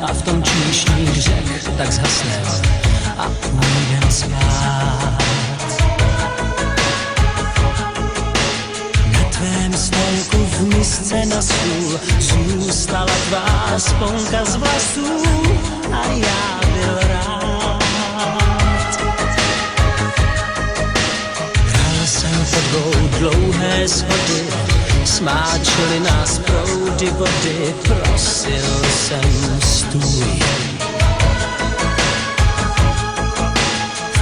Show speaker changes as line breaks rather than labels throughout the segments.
A v tom číšních řek tak zhasnem a půjdem spát. Na tvém stolku v misce na stůl zůstala tvá sponka z vlasů a já byl rád. Hrál jsem po dvou dlouhé schody, smáčely nás proudy vody, prosil jsem stůj.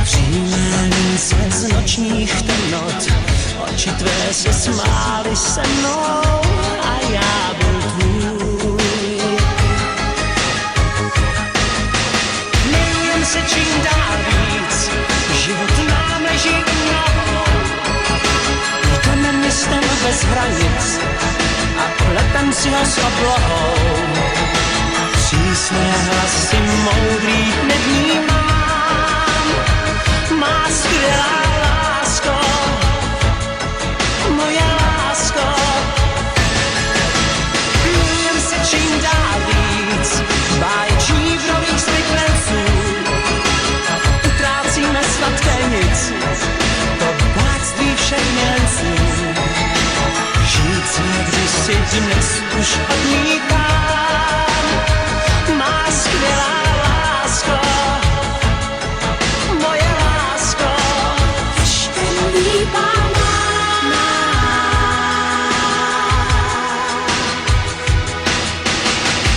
Přímé líce z nočních temnot, oči tvé se smály se mnou a já byl tvůj. Milujem se čím dál víc, život nám leží u nohou. Jdeme městem bez hranic a plepem si ho s oblohou. Přísné hlasy moudrých nevnímám, má skvělá lásko, moje lásko. Milujem se čím dál víc, báječí v nových světlenců. Utrácíme sladké nic, to bohatství všech milenců. Žít si kdysi dnes už odmítám, má skvělá lásko, moje lásko. Ještě líbá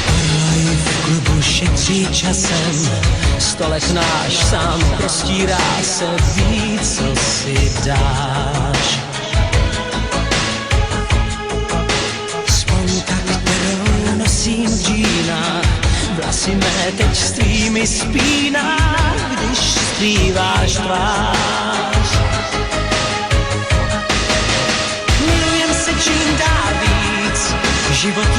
Orloj v klubu šetří časem, stolek náš sám prostírá se, ví, co si dáš. Sponka, kterou nosím v džínách, vlasy mé teď s tvými spíná, když skrýváš tvář. Milujem se čím dál víc, život